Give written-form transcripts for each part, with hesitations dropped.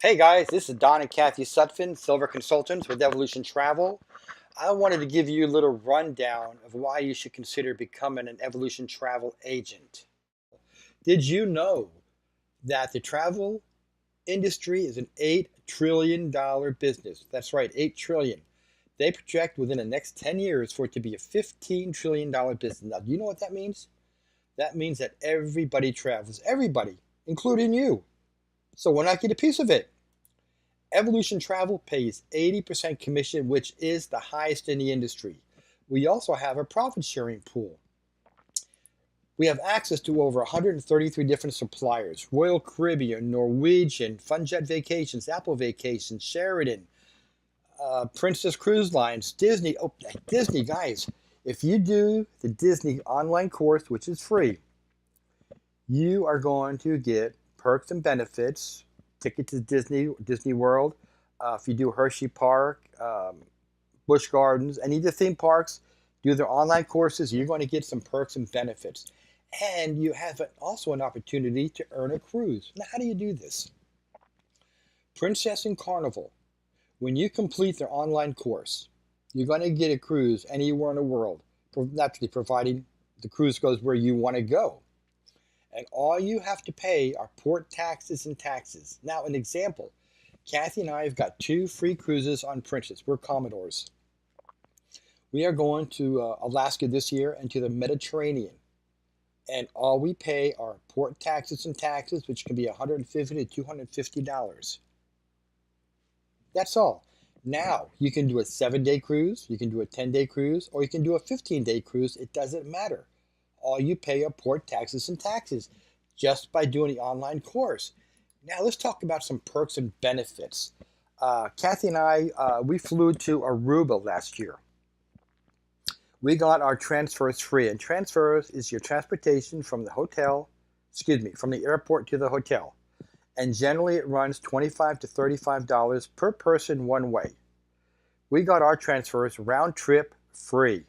Hey guys, this is Don and Kathy Sutphin, Silver Consultants with Evolution Travel. I wanted to give you a little rundown of why you should consider becoming an Evolution Travel agent. Did you know that the travel industry is an $8 trillion business? That's right, $8 trillion. They project within the next 10 years for it to be a $15 trillion business. Now, do you know what that means? That means that everybody travels, everybody, including you. So why not get a piece of it? Evolution Travel pays 80% commission, which is the highest in the industry. We also have a profit sharing pool. We have access to over 133 different suppliers: Royal Caribbean, Norwegian, Funjet Vacations, Apple Vacations, Sheridan, Princess Cruise Lines, Disney. Oh, Disney, guys, if you do the Disney online course, which is free, you are going to get perks and benefits, ticket to Disney World. If you do Hershey Park, Busch Gardens, any of the theme parks, do their online courses, you're going to get some perks and benefits. And you have also an opportunity to earn a cruise. Now, how do you do this? Princess and Carnival, when you complete their online course, you're going to get a cruise anywhere in the world, naturally providing the cruise goes where you want to go. And all you have to pay are port taxes and taxes. Now, an example, Kathy and I have got 2 free cruises on Princess. We're Commodores. We are going to Alaska this year and to the Mediterranean. And all we pay are port taxes and taxes, which can be $150 to $250. That's all. Now, you can do a 7-day cruise, you can do a 10-day cruise, or you can do a 15-day cruise. It doesn't matter. All you pay are port taxes and taxes just by doing the online course. Now let's talk about some perks and benefits. Kathy and I, we flew to Aruba last year. We got our transfers free, and transfers is your transportation from the from the airport to the hotel. And generally it runs $25 to $35 per person one way. We got our transfers round trip free.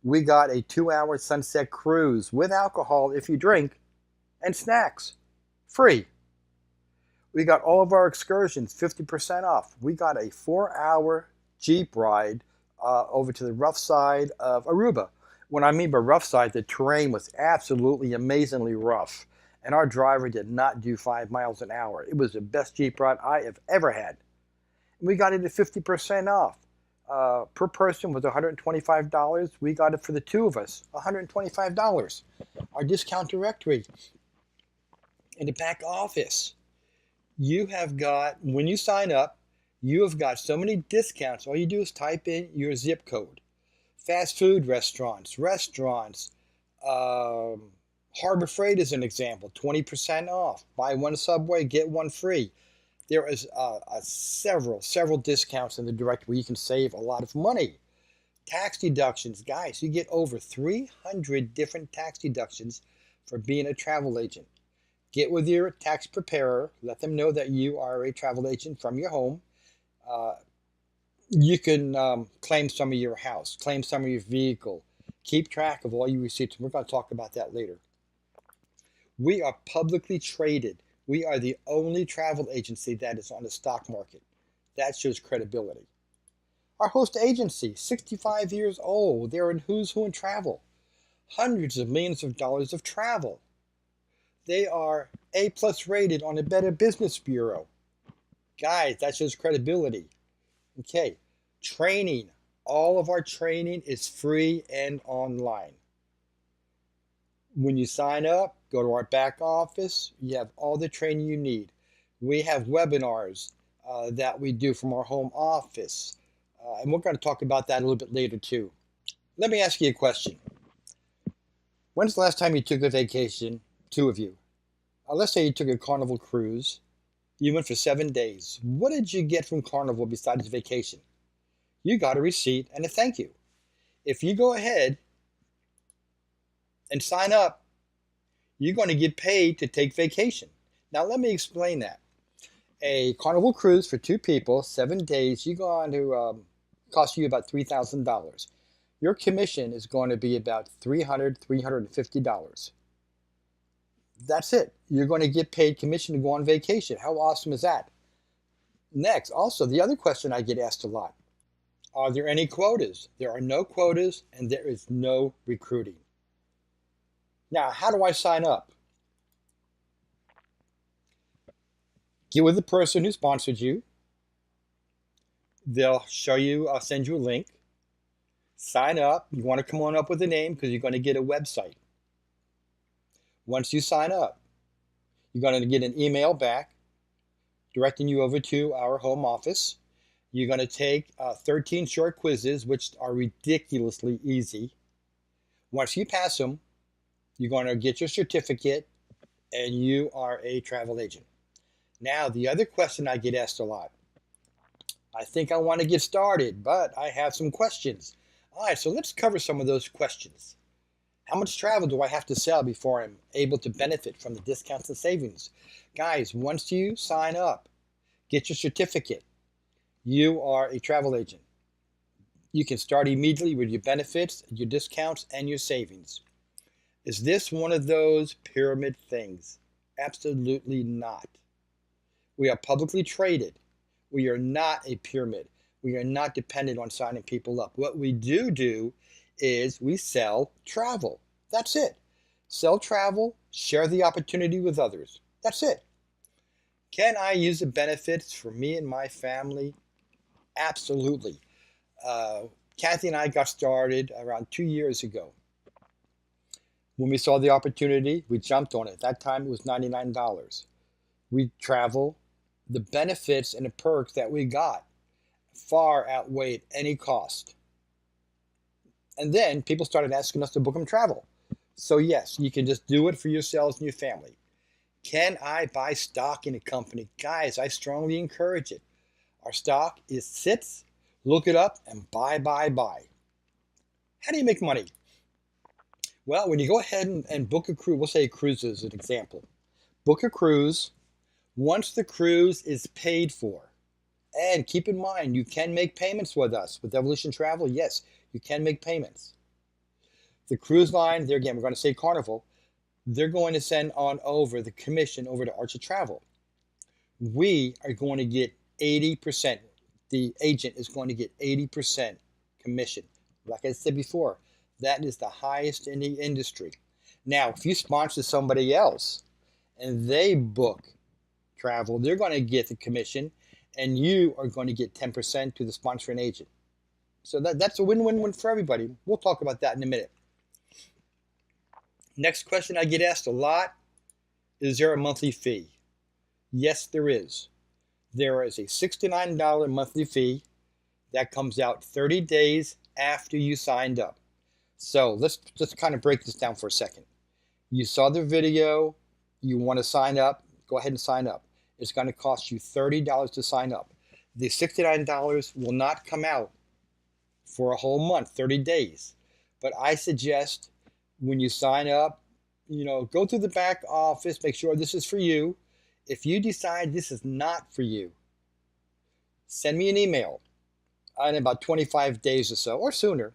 We got a 2-hour sunset cruise with alcohol if you drink and snacks free. We got all of our excursions 50% off. We got a 4-hour Jeep ride over to the rough side of Aruba. When I mean by rough side, the terrain was absolutely amazingly rough. And our driver did not do 5 miles an hour. It was the best Jeep ride I have ever had. We got it at 50% off. Per person was $125. We got it for the 2 of us, $125. Our discount directory in the back office. You have got, when you sign up, you have got so many discounts. All you do is type in your zip code. Fast food restaurants, Harbor Freight is an example, 20% off. Buy one Subway, get one free. There is several discounts in the directory where you can save a lot of money. Tax deductions, guys, you get over 300 different tax deductions for being a travel agent. Get with your tax preparer, let them know that you are a travel agent from your home. You can claim some of your house, claim some of your vehicle, keep track of all your receipts. We're going to talk about that later. We are publicly traded. We are the only travel agency that is on the stock market. That shows credibility. Our host agency, 65 years old. They're in who's who in travel. Hundreds of millions of dollars of travel. They are A+ rated on the Better Business Bureau. Guys, that shows credibility. Okay, training. All of our training is free and online. When you sign up, go to our back office. You have all the training you need. We have webinars that we do from our home office. And we're going to talk about that a little bit later too. Let me ask you a question. When's the last time you took a vacation, 2 of you? Let's say you took a Carnival cruise. You went for 7 days. What did you get from Carnival besides vacation? You got a receipt and a thank you. If you go ahead and sign up, you're going to get paid to take vacation. Now let me explain that. A Carnival cruise for 2 people, 7 days, you're going to cost you about $3,000. Your commission is going to be about $300, $350. That's it. You're going to get paid commission to go on vacation. How awesome is that? Next, also, the other question I get asked a lot, are there any quotas? There are no quotas and there is no recruiting. Now, how do I sign up? Get with the person who sponsored you. They'll show you, I'll send you a link. Sign up. You want to come on up with a name because you're going to get a website. Once you sign up, you're going to get an email back directing you over to our home office. You're going to take 13 short quizzes, which are ridiculously easy. Once you pass them, you're going to get your certificate and you are a travel agent. Now, the other question I get asked a lot, I think I want to get started, but I have some questions. All right, so let's cover some of those questions. How much travel do I have to sell before I'm able to benefit from the discounts and savings? Guys, once you sign up, get your certificate, you are a travel agent. You can start immediately with your benefits, your discounts, and your savings. Is this one of those pyramid things? Absolutely not. We are publicly traded. We are not a pyramid. We are not dependent on signing people up. What we do is we sell travel. That's it. Sell travel, share the opportunity with others. That's it. Can I use the benefits for me and my family? Absolutely. Kathy and I got started around 2 years ago. When we saw the opportunity, we jumped on it. At that time, it was $99. We travel. The benefits and the perks that we got far outweighed any cost. And then people started asking us to book them travel. So yes, you can just do it for yourselves and your family. Can I buy stock in a company? Guys, I strongly encourage it. Our stock is sits, look it up, and buy. How do you make money? Well, when you go ahead and book a cruise, we'll say a cruise as an example. Book a cruise. Once the cruise is paid for, and keep in mind, you can make payments with us. With Evolution Travel, yes, you can make payments. The cruise line, there again, we're going to say Carnival, they're going to send on over the commission over to Archer Travel. We are going to get 80%. The agent is going to get 80% commission. Like I said before, that is the highest in the industry. Now, if you sponsor somebody else and they book travel, they're going to get the commission and you are going to get 10% to the sponsoring agent. So that's a win-win-win for everybody. We'll talk about that in a minute. Next question I get asked a lot, is there a monthly fee? Yes, there is. There is a $69 monthly fee that comes out 30 days after you signed up. So let's just kind of break this down for a second. You saw the video, you want to sign up, go ahead and sign up. It's going to cost you $30 to sign up. The $69 will not come out for a whole month, 30 days. But I suggest when you sign up, go through the back office, make sure this is for you. If you decide this is not for you, send me an email in about 25 days or so, or sooner,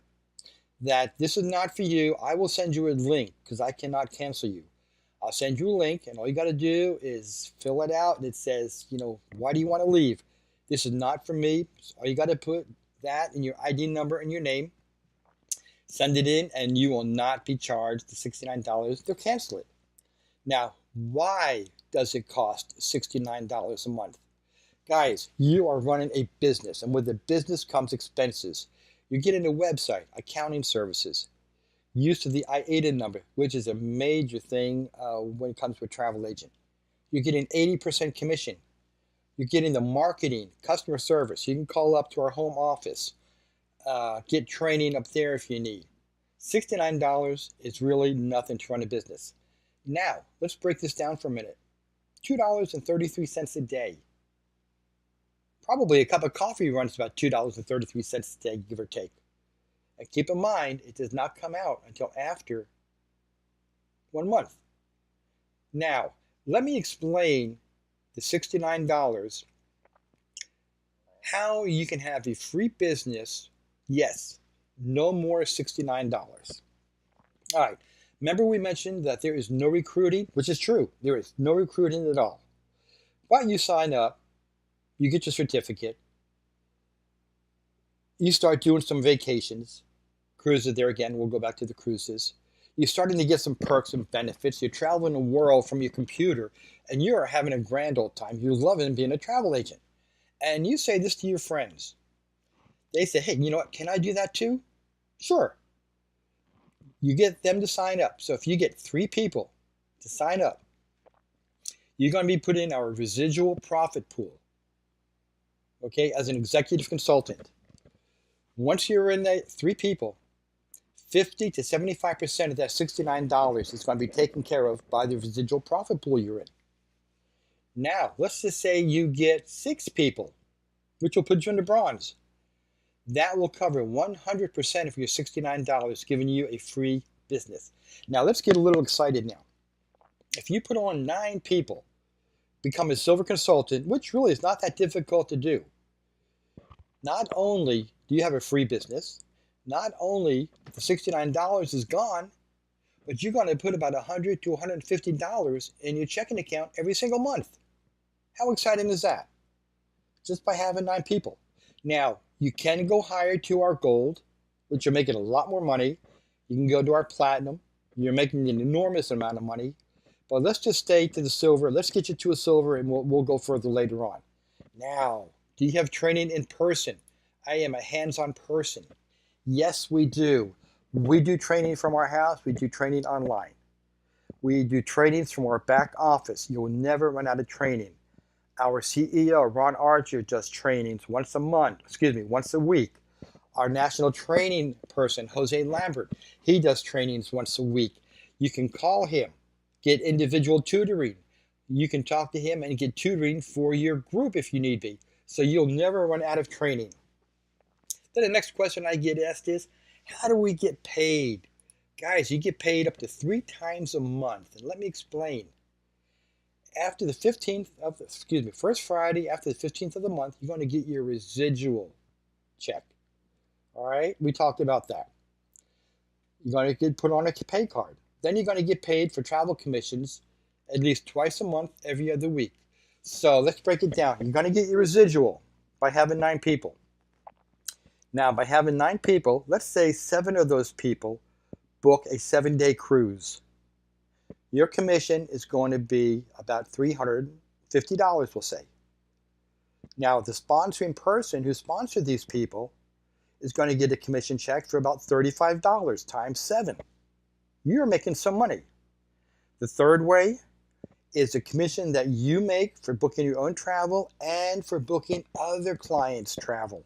that this is not for you. I will send you a link because I cannot cancel you. I'll send you a link, and all you got to do is fill it out, and it says, why do you want to leave? This is not for me. So all you got to put that and your ID number and your name. Send it in, and you will not be charged the $69. They'll cancel it. Now, why does it cost $69 a month? Guys, you are running a business, and with the business comes expenses. You're getting a website, accounting services, use of the IATA number, which is a major thing when it comes to a travel agent. You're getting 80% commission. You're getting the marketing, customer service. You can call up to our home office, get training up there if you need. $69 is really nothing to run a business. Now, let's break this down for a minute. $2.33 a day. Probably a cup of coffee runs about $2.33 a day, give or take. And keep in mind, it does not come out until after 1 month. Now, let me explain the $69, how you can have a free business. Yes, no more $69. All right, remember we mentioned that there is no recruiting, which is true. There is no recruiting at all. But you sign up, You get your certificate. You start doing some vacations. Cruises there again, we'll go back to the cruises. You're starting to get some perks and benefits. You're traveling the world from your computer and you're having a grand old time. You're loving being a travel agent. And you say this to your friends. They say, hey, you know what? Can I do that too? Sure. You get them to sign up. So if you get 3 people to sign up, you're going to be put in our residual profit pool, okay, as an executive consultant. Once you're in the 3 people, 50 to 75% of that $69 is going to be taken care of by the residual profit pool you're in. Now, let's just say you get 6 people, which will put you in the bronze. That will cover 100% of your $69, giving you a free business. Now, let's get a little excited now. If you put on 9 people, become a silver consultant, which really is not that difficult to do, not only do you have a free business, not only the $69 is gone, but you're going to put about $100 to $150 in your checking account every single month. How exciting is that? Just by having 9 people. Now, you can go higher to our gold, which you're making a lot more money. You can go to our platinum. You're making an enormous amount of money. But let's just stay to the silver. Let's get you to a silver, and we'll go further later on. Now, do you have training in person? I am a hands-on person. Yes, we do. We do training from our house. We do training online. We do trainings from our back office. You'll never run out of training. Our CEO, Ron Archer, does trainings once a week. Our national training person, Jose Lambert, he does trainings once a week. You can call him, get individual tutoring. You can talk to him and get tutoring for your group if you need be. So you'll never run out of training. Then the next question I get asked is, how do we get paid? Guys, you get paid up to 3 times a month. And let me explain. After the 15th of, first Friday after the 15th of the month, you're going to get your residual check. All right, we talked about that. You're going to get put on a pay card. Then you're going to get paid for travel commissions at least twice a month, every other week. So let's break it down. You're going to get your residual by having 9 people. Now, by having 9 people, let's say 7 of those people book a 7-day cruise. Your commission is going to be about $350, we'll say. Now, the sponsoring person who sponsored these people is going to get a commission check for about $35 times 7. You're making some money. The third way is the commission that you make for booking your own travel and for booking other clients' travel.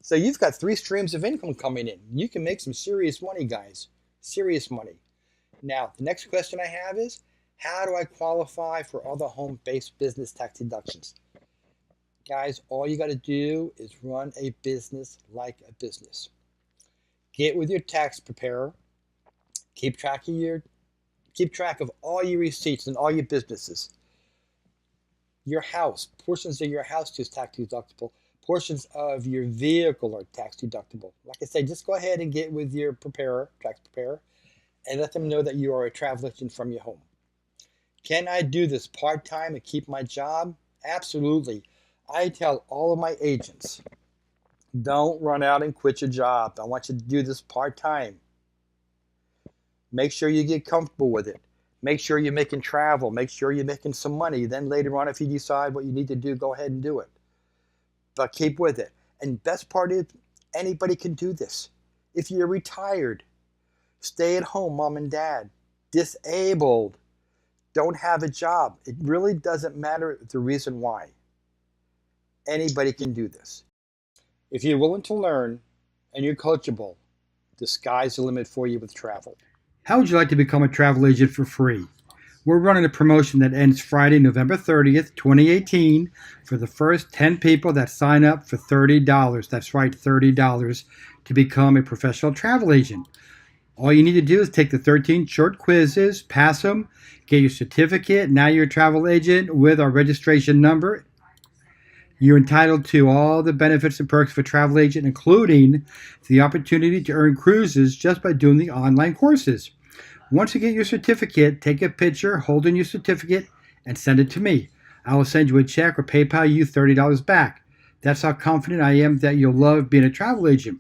So you've got 3 streams of income coming in. You can make some serious money, guys. Serious money. Now, the next question I have is, how do I qualify for other home-based business tax deductions? Guys, all you got to do is run a business like a business. Get with your tax preparer. Keep track of all your receipts and all your businesses. Your house, portions of your house is tax deductible. Portions of your vehicle are tax deductible. Like I said, just go ahead and get with your tax preparer, and let them know that you are a travel agent from your home. Can I do this part-time and keep my job? Absolutely. I tell all of my agents, don't run out and quit your job. I want you to do this part-time. Make sure you get comfortable with it. Make sure you're making travel. Make sure you're making some money. Then later on, if you decide what you need to do, go ahead and do it. But keep with it. And best part is, anybody can do this. If you're retired, stay at home, mom and dad, disabled, don't have a job, it really doesn't matter the reason why. Anybody can do this. If you're willing to learn and you're coachable, the sky's the limit for you with travel. How would you like to become a travel agent for free? We're running a promotion that ends Friday, November 30th, 2018 for the first 10 people that sign up for $30. That's right, $30 to become a professional travel agent. All you need to do is take the 13 short quizzes, pass them, get your certificate. Now you're a travel agent with our registration number. You're entitled to all the benefits and perks of a travel agent, including the opportunity to earn cruises just by doing the online courses. Once you get your certificate, take a picture holding your certificate and send it to me. I will send you a check or PayPal you $30 back. That's how confident I am that you'll love being a travel agent.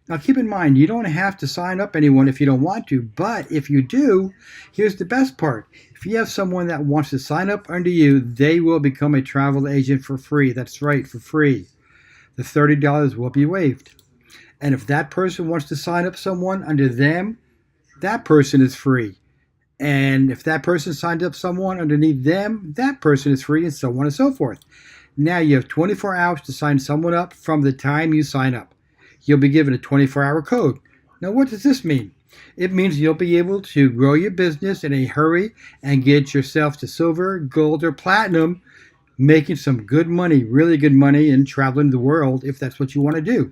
Now keep in mind, you don't have to sign up anyone if you don't want to, but if you do, here's the best part. If you have someone that wants to sign up under you, they will become a travel agent for free. That's right, for free. The $30 will be waived. And if that person wants to sign up someone under them, that person is free. And if that person signed up someone underneath them, that person is free, and so on and so forth. Now you have 24 hours to sign someone up from the time you sign up. You'll be given a 24-hour code. Now what does this mean? It means you'll be able to grow your business in a hurry and get yourself to silver, gold, or platinum, making some good money, really good money, and traveling the world if that's what you want to do.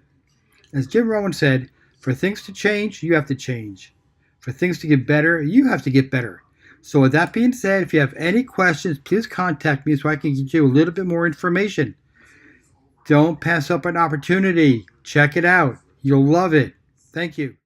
As Jim Rohn said, for things to change, you have to change. For things to get better, you have to get better. So with that being said, if you have any questions, please contact me so I can get you a little bit more information. Don't pass up an opportunity. Check it out. You'll love it. Thank you.